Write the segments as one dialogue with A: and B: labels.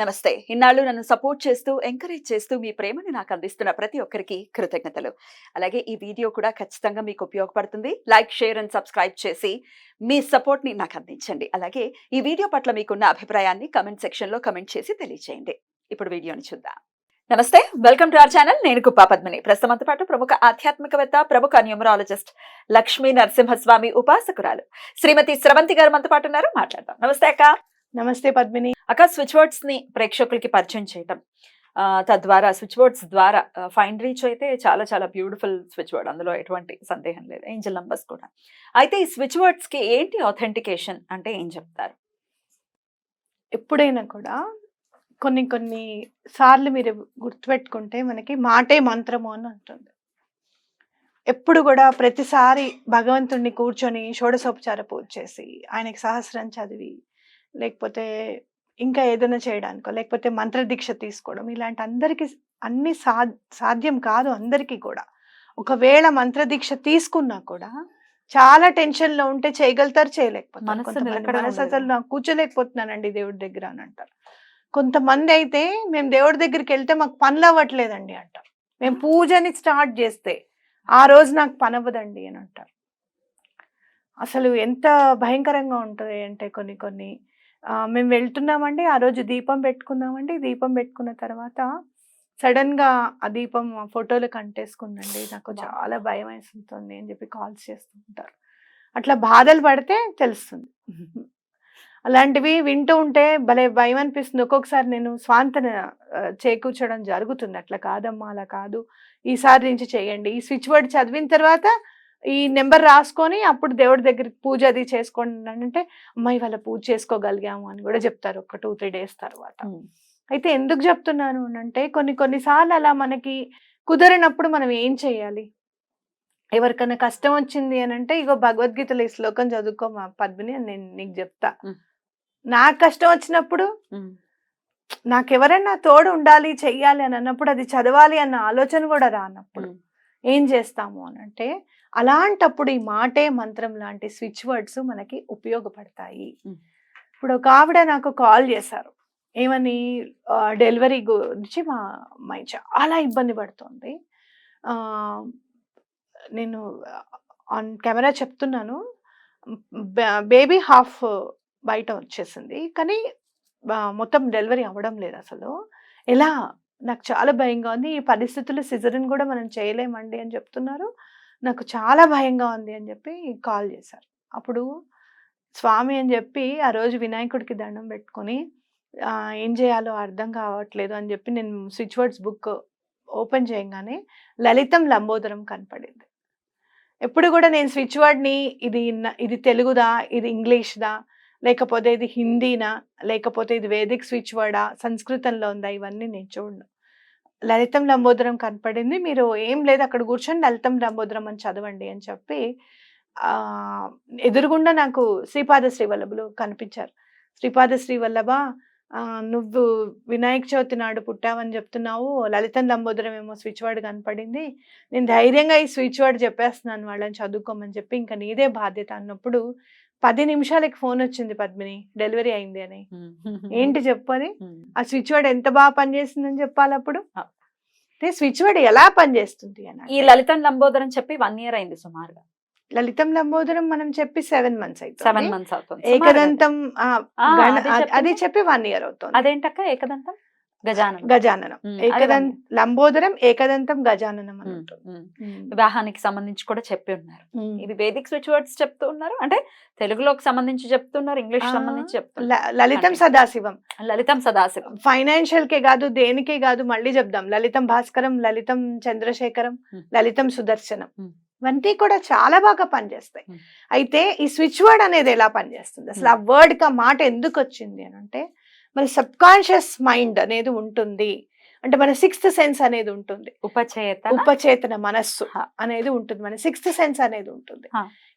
A: నమస్తే. ఇన్నాళ్ళు నన్ను సపోర్ట్ చేస్తూ, ఎంకరేజ్ చేస్తూ మీ ప్రేమని నాకు అందిస్తున్న ప్రతి ఒక్కరికి కృతజ్ఞతలు. అలాగే ఈ వీడియో కూడా ఖచ్చితంగా మీకు ఉపయోగపడుతుంది. లైక్, షేర్ అండ్ సబ్స్క్రైబ్ చేసి మీ సపోర్ట్‌ని నాకు అందించండి. అలాగే ఈ వీడియో పట్ల మీకున్న అభిప్రాయాన్ని కామెంట్ సెక్షన్‌లో కామెంట్ చేసి తెలియజేయండి. ఇప్పుడు వీడియోని చూద్దాం. నమస్తే. Welcome to our channel. నేను కుప్పా పద్మిని. ప్రస్తుతంతో పాటు ప్రముఖ ఆధ్యాత్మికవేత్త, ప్రముఖ న్యూమరాలజిస్ట్ లక్ష్మీ నరసింహస్వామి ఉపాసకురాలు శ్రీమతి స్రవంతి గారు మనతో పాటు ఉన్నారు. మాట్లాడదాం. నమస్తే అక్క.
B: నమస్తే పద్మిని.
A: అక్క, స్విచ్ వర్డ్స్ ని ప్రేక్షకులకి పరిచయం చేయటం, తద్వారా స్విచ్ వర్డ్స్ ద్వారా ఫైన్ రీచ్ అయితే చాలా చాలా బ్యూటిఫుల్ స్విచ్ వర్డ్, అందులో ఎటువంటి సందేహం లేదు. ఏంజల్ నంబర్స్ కూడా. అయితే ఈ స్విచ్ వర్డ్స్ కి ఏంటి ఆథెంటికేషన్ అంటే ఏం చెప్తారు?
B: ఎప్పుడైనా కూడా కొన్ని కొన్ని సార్లు మీరు గుర్తుపెట్టుకుంటే మనకి మాటే మంత్రము అని ఉంటుంది. ఎప్పుడు కూడా ప్రతిసారి భగవంతుడిని కూర్చొని షోడశోపచార పూజ చేసి ఆయనకి సహస్రం చదివి, లేకపోతే ఇంకా ఏదైనా చేయడానికో, లేకపోతే మంత్రదీక్ష తీసుకోవడం, ఇలాంటి అందరికీ అన్ని సాధ్యం కాదు అందరికీ కూడా. ఒకవేళ మంత్రదీక్ష తీసుకున్నా కూడా చాలా టెన్షన్ లో ఉంటే చేయగలుగుతారు, చేయలేకపోతారు. మనసు అసలు నాకు కూర్చోలేకపోతున్నానండి దేవుడి దగ్గర అని అంటారు. కొంతమంది అయితే మేము దేవుడి దగ్గరికి వెళ్తే మాకు పనులు అవ్వట్లేదండి అంటారు. మేము పూజని స్టార్ట్ చేస్తే ఆ రోజు నాకు పని అవ్వదండి అని అంటారు. అసలు ఎంత భయంకరంగా ఉంటుంది అంటే కొన్ని కొన్ని మేము వెళ్తున్నామండి, ఆ రోజు దీపం పెట్టుకున్నామండి, దీపం పెట్టుకున్న తర్వాత సడన్ గా ఆ దీపం ఫోటోలకు అంటేసుకుందండి, నాకు చాలా భయం వేస్తుంది అని చెప్పి కాల్స్ చేస్తూ ఉంటారు. అట్లా బాధలు పడితే తెలుస్తుంది. అలాంటివి వింటూ ఉంటే భలే భయం అనిపిస్తుంది. ఒక్కొక్కసారి నేను స్వాంతన చేకూర్చడం జరుగుతుంది. అట్లా కాదమ్మా, అలా కాదు, ఈసారి నుంచి చేయండి, ఈ స్విచ్ వర్డ్ చదివిన తర్వాత ఈ నెంబర్ రాసుకొని అప్పుడు దేవుడి దగ్గరికి పూజ అది చేసుకోండి అంటే, అమ్మాయి వాళ్ళ పూజ చేసుకోగలిగాము అని కూడా చెప్తారు ఒక 2-3 days తర్వాత. అయితే ఎందుకు చెప్తున్నాను అంటే కొన్నిసార్లు అలా మనకి కుదరనప్పుడు మనం ఏం చేయాలి? ఎవరికైనా కష్టం వచ్చింది అని అంటే, ఇగో భగవద్గీతలో ఈ శ్లోకం చదువుకో మా పద్మిని అని నేను నీకు చెప్తా. నాకు కష్టం వచ్చినప్పుడు నాకెవరైనా తోడు ఉండాలి, చెయ్యాలి అని అన్నప్పుడు, అది చదవాలి అన్న ఆలోచన కూడా రానప్పుడు ఏం చేస్తాము అని అంటే, అలాంటప్పుడు ఈ మాటే మంత్రం లాంటి స్విచ్ వర్డ్స్ మనకి ఉపయోగపడతాయి. ఇప్పుడు ఒక ఆవిడ నాకు కాల్ చేశారు. ఏమని, డెలివరీ గురించి మా అమ్మాయి చాలా ఇబ్బంది పడుతుంది. నేను ఆన్ కెమెరా చెప్తున్నాను, బేబీ హాఫ్ బయట వచ్చేసింది, కానీ మొత్తం డెలివరీ అవ్వడం లేదు. అసలు ఎలా, నాకు చాలా భయంగా ఉంది, ఈ పరిస్థితుల్లో సిజరిన్ కూడా మనం చేయలేమండి అని చెప్తున్నారు, నాకు చాలా భయంగా ఉంది అని చెప్పి కాల్ చేశారు. అప్పుడు స్వామి అని చెప్పి ఆ రోజు వినాయకుడికి దండం పెట్టుకొని ఏం చేయాలో అర్థం కావట్లేదు అని చెప్పి నేను స్విచ్ వర్డ్స్ బుక్ ఓపెన్ చేయగానే లలితం లంబోదరం కనపడింది. ఎప్పుడు కూడా నేను స్విచ్ వర్డ్ని ఇది తెలుగుదా, ఇది ఇంగ్లీష్దా, లేకపోతే ఇది హిందీనా, లేకపోతే ఇది వేదిక్ స్విచ్ వర్డా, సంస్కృతంలో ఉందా, ఇవన్నీ నేను చూడను. లలితం లంబోదరం కనపడింది, మీరు ఏం లేదు అక్కడ కూర్చొని లలితం లంబోదరం అని చదవండి అని చెప్పి ఎదురుగుండా నాకు శ్రీపాద శ్రీవల్లభులు కనిపించారు. శ్రీపాద శ్రీవల్లభ, నువ్వు వినాయక చవితి నాడు పుట్టావని చెప్తున్నావు, లలితం లంబోదరం ఏమో స్విచ్ వర్డ్ కనపడింది, నేను ధైర్యంగా ఈ స్విచ్ వర్డ్ చెప్పేస్తున్నాను వాళ్ళని చదువుకోమని చెప్పి, ఇంకా నీదే బాధ్యత అన్నప్పుడు 10 నిమిషాలకి ఫోన్ వచ్చింది, పద్మిని డెలివరీ అయింది అని. ఏంటి చెప్పని, ఆ స్విచ్ వర్డ్ ఎంత బాగా పనిచేస్తుందని చెప్పాలి. అప్పుడు స్విచ్ వర్డ్ ఎలా పనిచేస్తుంది అని,
A: ఈ లలితం లంబోదరం చెప్పి 1 year అయింది సుమారుగా.
B: లలితం లంబోదరం మనం చెప్పి 7 months అవుతుంది.
A: 7 months అవుతుంది.
B: ఏకదంతం అది చెప్పి 1 year అవుతుంది.
A: అదేంటక్క ఏకదంతం?
B: గజాననం. లంబోదరం, ఏకదంతం, గజాననం అని ఉంటుంది.
A: వివాహానికి సంబంధించి కూడా చెప్పి ఉన్నారు. ఇది వేదిక్ స్విచ్ వర్డ్స్ చెప్తూ ఉన్నారు, అంటే తెలుగులోకి సంబంధించి చెప్తున్నారు, ఇంగ్లీష్ సంబంధించి చెప్తున్నారు.
B: లలితం సదాశివం,
A: లలితం సదాశివం
B: ఫైనాన్షియల్ కే కాదు, దేనికే కాదు, మళ్ళీ చెప్దాం, లలితం భాస్కరం, లలితం చంద్రశేఖరం, లలితం సుదర్శనం, ఇవన్నీ కూడా చాలా బాగా పనిచేస్తాయి. అయితే ఈ స్విచ్ వర్డ్ అనేది ఎలా పనిచేస్తుంది, అసలు ఆ వర్డ్ కి మాట ఎందుకు వచ్చింది అని అంటే, మన సబ్ కాన్షియస్ మైండ్ అనేది ఉంటుంది, అంటే మన 6th సెన్స్ అనేది ఉంటుంది, ఉపచేతన మనస్సు అనేది ఉంటుంది, మన 6th సెన్స్ అనేది ఉంటుంది.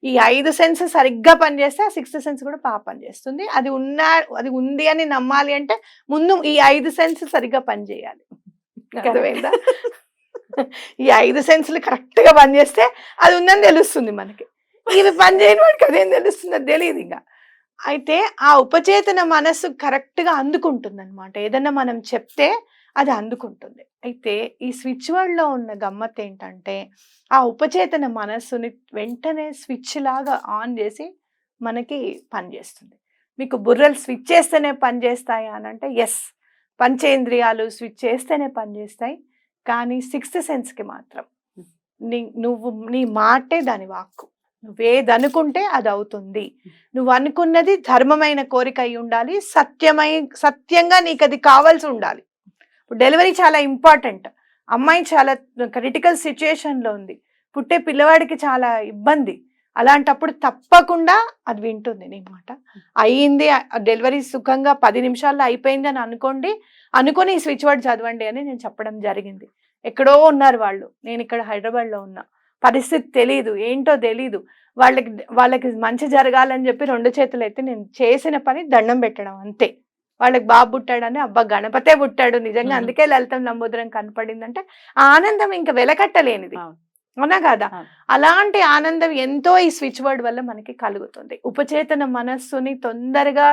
B: ఈ 5 సెన్స్ సరిగ్గా పనిచేస్తే ఆ 6th సెన్స్ కూడా బాగా పనిచేస్తుంది. అది ఉంది అని నమ్మాలి అంటే ముందు ఈ 5 సెన్స్ సరిగ్గా పనిచేయాలి. అర్థమైందా? ఈ 5 సెన్స్లు కరెక్ట్ గా పనిచేస్తే అది ఉందని తెలుస్తుంది మనకి. ఇవి పని చేయని వాడికి అదేం తెలుస్తుంది, అది తెలియదు. ఇంకా అయితే ఆ ఉపచేతన మనస్సు కరెక్ట్ గా అందుకుంటుంది అనమాట. ఏదన్నా మనం చెప్తే అది అందుకుంటుంది. అయితే ఈ స్విచ్ వర్డ్ లో ఉన్న గమ్మత్ ఏంటంటే ఆ ఉపచేతన మనస్సుని వెంటనే స్విచ్ లాగా ఆన్ చేసి మనకి పనిచేస్తుంది. మీకు బుర్రలు స్విచ్ చేస్తేనే పనిచేస్తాయా అని అంటే ఎస్, పంచేంద్రియాలు స్విచ్ చేస్తేనే పనిచేస్తాయి. కానీ సిక్స్త్ సెన్స్ కి మాత్రం నువ్వు నీ మాటే దాని వాక్కు. నువ్వేదనుకుంటే అది అవుతుంది. నువ్వు అనుకున్నది ధర్మమైన కోరిక అయి ఉండాలి, సత్యంగా నీకు అది కావాల్సి ఉండాలి. డెలివరీ చాలా ఇంపార్టెంట్. అమ్మాయి చాలా క్రిటికల్ సిచ్యుయేషన్ లో ఉంది, పుట్టే పిల్లవాడికి చాలా ఇబ్బంది. అలాంటప్పుడు తప్పకుండా అది వింటుంది నీ మాట. అయ్యింది, డెలివరీ సుఖంగా 10 నిమిషాల్లో అయిపోయింది అని అనుకొని ఈ స్విచ్ వర్డ్ చదవండి అని నేను చెప్పడం జరిగింది. ఎక్కడో ఉన్నారు వాళ్ళు, నేను ఇక్కడ హైదరాబాద్ లో ఉన్నా, పరిస్థితి తెలీదు, ఏంటో తెలీదు. వాళ్ళకి మంచి జరగాలని చెప్పి 2 చేతులు అయితే నేను చేసిన పని దండం పెట్టడం అంతే. వాళ్ళకి బాబు పుట్టాడని అబ్బా గణపతే పుట్టాడు నిజంగా, అందుకే లలితం లంబోదరం కనపడిందంటే ఆ ఆనందం ఇంకా వెలకట్టలేనిది, అవునా కాదా? అలాంటి ఆనందం ఎంతో ఈ స్విచ్ వర్డ్ వల్ల మనకి కలుగుతుంది. ఉపచేతన మనస్సుని తొందరగా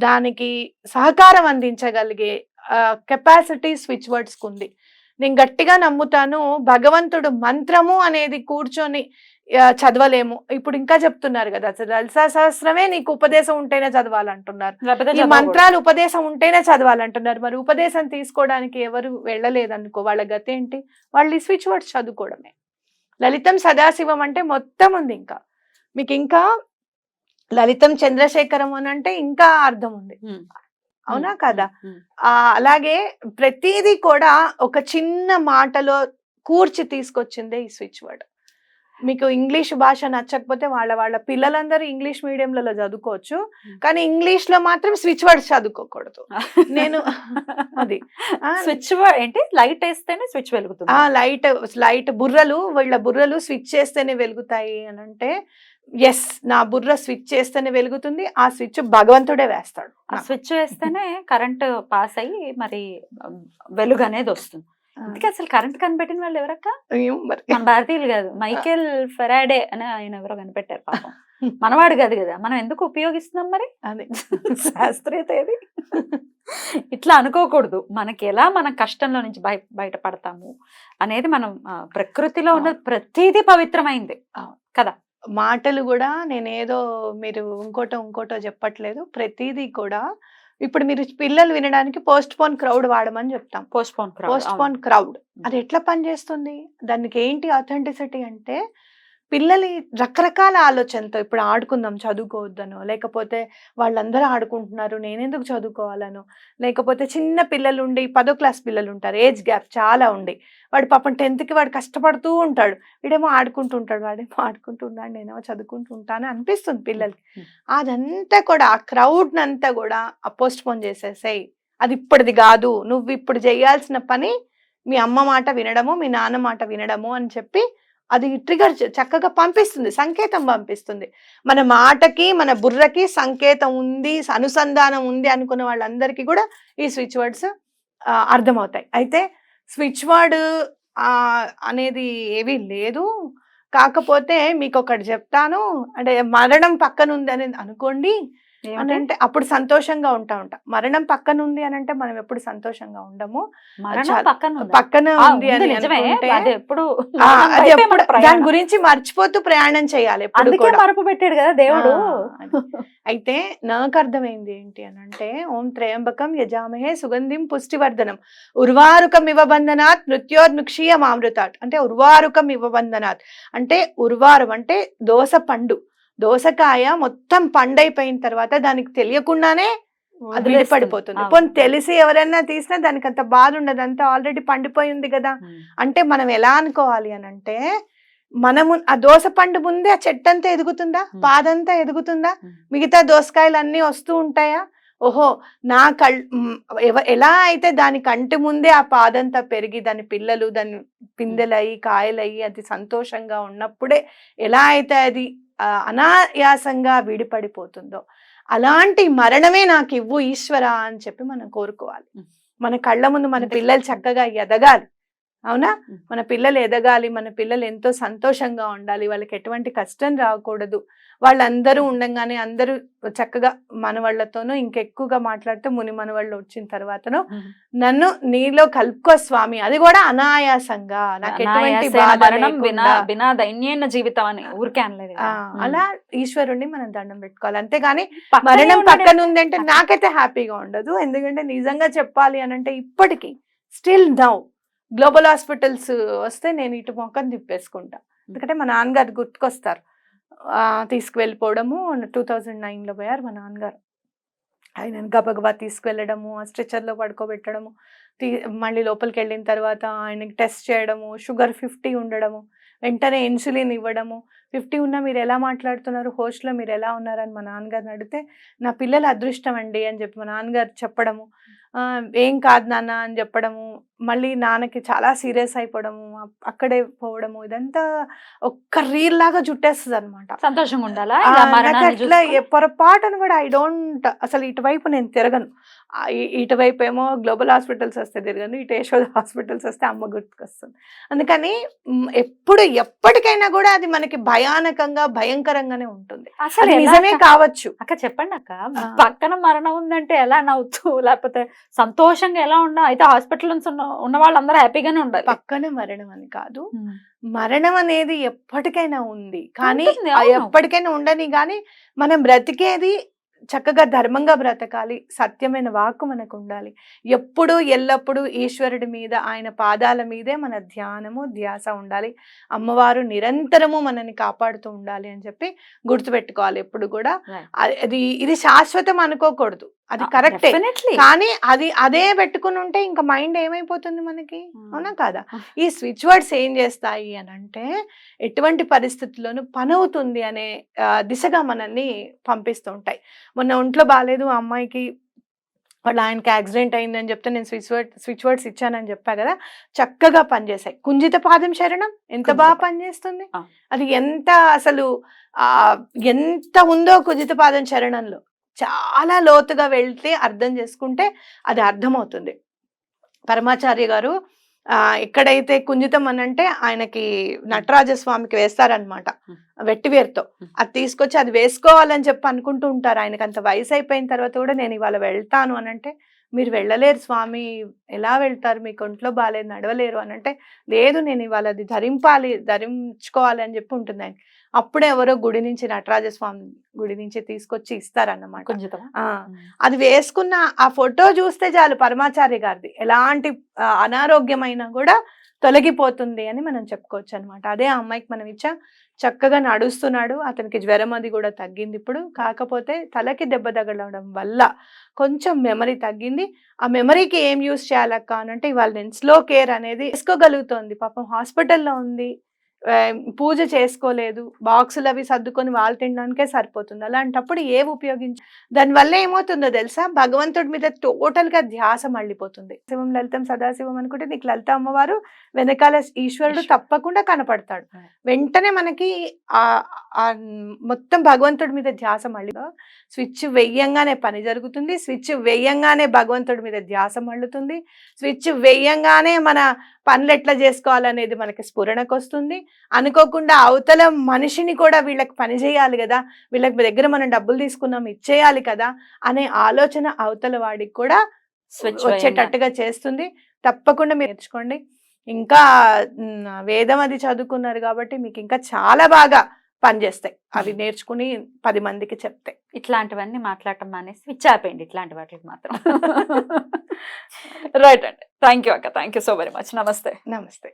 B: దానికి సహకారం అందించగలిగే కెపాసిటీ స్విచ్ వర్డ్స్ ఉంది. నేను గట్టిగా నమ్ముతాను, భగవంతుడు మంత్రము అనేది కూర్చొని చదవలేము. ఇప్పుడు ఇంకా చెప్తున్నారు కదా, లలితా సహస్రమే నీకు ఉపదేశం ఉంటేనే చదవాలంటున్నారు, ఈ మంత్రాలు ఉపదేశం ఉంటేనే చదవాలంటున్నారు. మరి ఉపదేశం తీసుకోవడానికి ఎవరు వెళ్ళలేదనుకో, వాళ్ళ గతి ఏంటి? వాళ్ళు ఈ స్విచ్ వర్డ్స్ చదువుకోవడమే. లలితం సదాశివం అంటే మొత్తం ఉంది. ఇంకా మీకు ఇంకా లలితం చంద్రశేఖరం అని అంటే ఇంకా అర్థం ఉంది, అవునా కదా? అలాగే ప్రతిదీ కూడా ఒక చిన్న మాటలో కూర్చి తీసుకొచ్చిందే ఈ స్విచ్ వర్డ్. మీకు ఇంగ్లీష్ భాష నచ్చకపోతే వాళ్ళ పిల్లలందరూ ఇంగ్లీష్ మీడియంలలో చదువుకోవచ్చు, కానీ ఇంగ్లీష్ లో మాత్రం స్విచ్ వర్డ్స్ చదువుకోకూడదు. నేను అది
A: స్విచ్ వర్డ్ ఏంటి, లైట్ వేస్తేనే స్విచ్ వెలుగుతుంది.
B: లైట్ వీళ్ళ బుర్రలు స్విచ్ చేస్తేనే వెలుగుతాయి అని అంటే ఎస్, నా బుర్ర స్విచ్ చేస్తేనే వెలుగుతుంది. ఆ స్విచ్ భగవంతుడే వేస్తాడు.
A: ఆ స్విచ్ వేస్తేనే కరెంట్ పాస్ అయ్యి మరి వెలుగు అనేది వస్తుంది. అందుకే అసలు కరెంట్ కనిపెట్టిన వాళ్ళు ఎవరక్క? మన భారతీయులు కాదు, మైకేల్ ఫెరాడే అని ఆయన ఎవరో కనిపెట్టారు పాపం. మనవాడు కాదు కదా, మనం ఎందుకు ఉపయోగిస్తున్నాం మరి?
B: అదే
A: శాస్త్రీయత ఏది? ఇట్లా అనుకోకూడదు. మనకి ఎలా మన కష్టంలో నుంచి బయటపడతాము అనేది మనం ప్రకృతిలో ఉన్న ప్రతిదీ పవిత్రమైంది కదా.
B: మాటలు కూడా నేనేదో మీరు ఇంకోటో చెప్పట్లేదు. ప్రతిదీ కూడా ఇప్పుడు మీరు పిల్లలు వినడానికి పోస్ట్ పోన్ క్రౌడ్ వాడమని చెప్తాం. పోస్ట్ పోన్ క్రౌడ్ అది ఎట్లా పనిచేస్తుంది? దానికి ఏంటి అథెంటిసిటీ అంటే, పిల్లలు రకరకాల ఆలోచనతో ఇప్పుడు ఆడుకుందాం చదువుకోవద్దనో, లేకపోతే వాళ్ళందరూ ఆడుకుంటున్నారు నేనెందుకు చదువుకోవాలనో, లేకపోతే చిన్న పిల్లలు ఉండి 10వ క్లాస్ పిల్లలు ఉంటారు, ఏజ్ గ్యాప్ చాలా ఉండి, వాడు పాపం 10th వాడు కష్టపడుతూ ఉంటాడు, వాడేమో ఆడుకుంటున్నాడు నేనేమో చదువుకుంటూ ఉంటాను అనిపిస్తుంది పిల్లలకి. అదంతా కూడా ఆ క్రౌడ్ నంతా కూడా పోస్ట్ పోన్ చేసేసాయి. అది ఇప్పటిది కాదు, నువ్వు ఇప్పుడు చేయాల్సిన పని మీ అమ్మ మాట వినడము, మీ నాన్న మాట వినడము అని చెప్పి అది ట్రిగర్ చక్కగా పంపిస్తుంది, సంకేతం పంపిస్తుంది. మన మాటకి మన బుర్రకి సంకేతం ఉంది, అనుసంధానం ఉంది అనుకున్న వాళ్ళందరికీ కూడా ఈ స్విచ్ వర్డ్స్ అర్థమవుతాయి. అయితే స్విచ్ వర్డ్ అనేది ఏమీ లేదు. కాకపోతే మీకు ఒకటి చెప్తాను, అంటే మరణం పక్కన ఉంది అని అనుకోండి అని అంటే అప్పుడు సంతోషంగా ఉంటా. మరణం పక్కన ఉంది అని అంటే మనం ఎప్పుడు సంతోషంగా ఉండము. పక్కన ఉంది అని అనుకుంటే అది ఎప్పుడు దాని గురించి మర్చిపోతూ ప్రయాణం చేయాలి.
A: మరపు పెట్టాడు కదా దేవుడు.
B: అయితే నాకు అర్థమైంది ఏంటి అని అంటే, ఓం త్రయంబకం యజామహే సుగంధిం పుష్టివర్ధనం ఉర్వారుకం ఇవ బంధనాత్ మృత్యోర్ముక్షీయ మామృతాత్. అంటే ఉర్వారుకం ఇవ బంధనాత్ అంటే, ఉర్వారం అంటే దోస పండు, దోసకాయ మొత్తం పండైపోయిన తర్వాత దానికి తెలియకుండానే అది విడిపడిపోతుంది. పోనీ తెలిసి ఎవరైనా తీసినా దానికి అంత బాధ ఉండదు, అంతా ఆల్రెడీ పండిపోయి ఉంది కదా. అంటే మనం ఎలా అనుకోవాలి అని అంటే, మనము ఆ దోస పండు ముందే ఆ చెట్టు అంతా ఎదుగుతుందా, పాదంతా ఎదుగుతుందా, మిగతా దోసకాయలు అన్ని వస్తూ ఉంటాయా? ఓహో, నా ఎలా అయితే దాని కంటి ముందే ఆ పాదంతా పెరిగి దాని పిల్లలు దాని పిందెలయ్యి కాయలయ్యి అది సంతోషంగా ఉన్నప్పుడే ఎలా అయితే అది అనాయాసంగా విడిపడిపోతుందో, అలాంటి మరణమే నాకు ఇవ్వు ఈశ్వర అని చెప్పి మనం కోరుకోవాలి. మన కళ్ళ ముందు మన పిల్లలు చక్కగా ఎదగాలి, అవునా? మన పిల్లలు ఎదగాలి, మన పిల్లలు ఎంతో సంతోషంగా ఉండాలి, వాళ్ళకి ఎటువంటి కష్టం రాకూడదు, వాళ్ళందరూ ఉండంగానే అందరూ చక్కగా మనవాళ్లతోనూ ఇంకెక్కువగా మాట్లాడితే ముని మనవాళ్ళు వచ్చిన తర్వాతను నన్ను నీలో కలుపుకో స్వామి, అది కూడా అనాయాసంగా, నాకు ఎటువంటి బాధ లేకుండా.
A: బినా దైన్యైన జీవితం అని ఊరికే అనలేదు.
B: అలా ఈశ్వరుణ్ణి మనం దండం పెట్టుకోవాలి, అంతేగాని మరణం పక్కన ఉందంటే నాకైతే హ్యాపీగా ఉండదు. ఎందుకంటే నిజంగా చెప్పాలి అని అంటే ఇప్పటికీ స్టిల్ నౌ గ్లోబల్ హాస్పిటల్స్ వస్తే నేను ఇటు మొక్కని తిప్పేసుకుంటా, ఎందుకంటే మా నాన్నగారు గుర్తుకొస్తారు. తీసుకువెళ్ళిపోవడము 2009లో పోయారు మా నాన్నగారు. ఆయన గబగబా తీసుకువెళ్ళడము, ఆ స్ట్రెచర్లో పడుకోబెట్టడము, మళ్ళీ లోపలికి వెళ్ళిన తర్వాత ఆయనకి టెస్ట్ చేయడము, షుగర్ 50 ఉండడము, వెంటనే ఇన్సులిన్ ఇవ్వడము. 50 ఉన్నా మీరు ఎలా మాట్లాడుతున్నారు, హోస్ట్లో మీరు ఎలా ఉన్నారని మా నాన్నగారిని అడిగితే నా పిల్లల అదృష్టం అండి అని చెప్పి మా నాన్నగారు చెప్పడము, ఏం కాదు నాన్న అని చెప్పడము, మళ్ళీ నాన్నకి చాలా సీరియస్ అయిపోవడము, అక్కడే పోవడము, ఇదంతా ఒక్క రీల్ లాగా చుట్టేస్తుంది అనమాట.
A: సంతోషంగా ఉండాలా
B: అట్లా పొరపాటును కూడా ఐ డోంట్, అసలు ఇటువైపు నేను తిరగను. ఇటువైపు ఏమో గ్లోబల్ హాస్పిటల్స్ వస్తే తిరగను, ఇటు యశోద హాస్పిటల్స్ వస్తే అమ్మ గుర్తుకొస్తుంది. అందుకని ఎప్పటికైనా కూడా అది మనకి భయానకంగా భయంకరంగానే ఉంటుంది. అసలు నిజమే కావచ్చు.
A: అక్క చెప్పండి అక్క, పక్కన మరణం ఉందంటే ఎలా నవ్వుతూ లేకపోతే సంతోషంగా ఎలా ఉన్నా, అయితే హాస్పిటల్ ఉన్న వాళ్ళందరూ హ్యాపీగానే ఉండాలి.
B: పక్కన మరణం అని కాదు, మరణం అనేది ఎప్పటికైనా ఉంది, కానీ ఎప్పటికైనా ఉండని, కానీ మనం బ్రతికేది చక్కగా ధర్మంగా బ్రతకాలి, సత్యమైన వాక్కు మనకు ఉండాలి, ఎప్పుడు ఎల్లప్పుడూ ఈశ్వరుడి మీద, ఆయన పాదాల మీదే మన ధ్యానము ధ్యాస ఉండాలి, అమ్మవారు నిరంతరము మనల్ని కాపాడుతూ ఉండాలి అని చెప్పి గుర్తుపెట్టుకోవాలి ఎప్పుడు కూడా. ఇది శాశ్వతం అనుకోకూడదు, అది కరెక్టే, కానీ అదే పెట్టుకుని ఉంటే ఇంకా మైండ్ ఏమైపోతుంది మనకి, అవునా కాదా? ఈ స్విచ్ వర్డ్స్ ఏం చేస్తాయి అని అంటే ఎటువంటి పరిస్థితుల్లోనూ పని అవుతుంది అనే దిశగా మనల్ని పంపిస్తూ ఉంటాయి. మొన్న ఒంట్లో బాగాలేదు ఆ అమ్మాయికి, వాళ్ళ ఆయనకి యాక్సిడెంట్ అయిందని చెప్తే నేను స్విచ్ వర్డ్స్ ఇచ్చానని చెప్పా కదా, చక్కగా పనిచేసాయి. కుంజిత పాదం శరణం ఎంత బాగా పనిచేస్తుంది, అది ఎంత అసలు ఎంత ఉందో కుంజిత పాదం శరణంలో, చాలా లోతుగా వెళ్తే అర్థం చేసుకుంటే అది అర్థమవుతుంది. పరమాచార్య గారు ఎక్కడైతే కుంజితం అని అంటే ఆయనకి నటరాజస్వామికి వేస్తారనమాట వెట్టివేరుతో, అది తీసుకొచ్చి అది వేసుకోవాలని చెప్పి అనుకుంటూ ఉంటారు. ఆయనకి అంత వయసు అయిపోయిన తర్వాత కూడా నేను ఇవాళ వెళ్తాను అని అంటే, మీరు వెళ్ళలేరు స్వామి, ఎలా వెళ్తారు, మీకు ఒంట్లో బాగాలేదు నడవలేరు అని అంటే, లేదు నేను ఇవాళ అది ధరించుకోవాలి అని చెప్పి ఉంటుంది ఆయన. అప్పుడే ఎవరో గుడి నుంచి, నటరాజస్వామి గుడి నుంచి తీసుకొచ్చి ఇస్తారన్నమాట. అది వేసుకున్న ఆ ఫోటో చూస్తే చాలు పరమాచార్య గారిది, ఎలాంటి అనారోగ్యమైనా కూడా తొలగిపోతుంది అని మనం చెప్పుకోవచ్చు అనమాట. అదే ఆ అమ్మాయికి మనం ఇచ్చాం, చక్కగా నడుస్తున్నాడు, అతనికి జ్వరం అది కూడా తగ్గింది ఇప్పుడు. కాకపోతే తలకి దెబ్బ తగలడం వల్ల కొంచెం మెమరీ తగ్గింది. ఆ మెమరీకి ఏం యూస్ చేయాలక్క అని అంటే, ఇవాళ నేను స్లో కేర్ అనేది వేసుకోగలుగుతోంది. పాపం హాస్పిటల్లో ఉంది, పూజ చేసుకోలేదు, బాక్సులు అవి సర్దుకొని వాళ్ళు తినడానికే సరిపోతుంది. అలాంటప్పుడు ఏవి ఉపయోగించి, దానివల్ల ఏమవుతుందో తెలుసా, భగవంతుడి మీద టోటల్గా ధ్యాస మళ్ళీపోతుంది. శివం లలితం సదాశివం అనుకుంటే నీకు లలిత అమ్మవారు వెనకాల ఈశ్వరుడు తప్పకుండా కనపడతాడు. వెంటనే మనకి మొత్తం భగవంతుడి మీద ధ్యాస మళ్ళీ, స్విచ్ వెయ్యంగానే పని జరుగుతుంది, స్విచ్ వెయ్యంగానే భగవంతుడి మీద ధ్యాస మళ్ళుతుంది, స్విచ్ వెయ్యంగానే మన పనులు ఎట్లా చేసుకోవాలనేది మనకి స్ఫురణకు వస్తుంది. అనుకోకుండా అవతల మనిషిని కూడా వీళ్ళకి పని చేయాలి కదా, వీళ్ళకి దగ్గర మనం డబ్బులు తీసుకున్నాం ఇచ్చేయాలి కదా అనే ఆలోచన అవతల వాడికి కూడా వచ్చేటట్టుగా చేస్తుంది. తప్పకుండా మీరు నేర్చుకోండి. ఇంకా వేదం అది చదువుకున్నారు కాబట్టి మీకు ఇంకా చాలా బాగా పనిచేస్తాయి అవి నేర్చుకుని 10 మందికి చెప్తే.
A: ఇట్లాంటివన్నీ మాట్లాడటం మానేసి స్విచ్ ఆపేయండి ఇట్లాంటి వాటికి మాత్రం. రైట్ అండి, థ్యాంక్ యూ అక్క, thank you so very much. నమస్తే.
B: నమస్తే.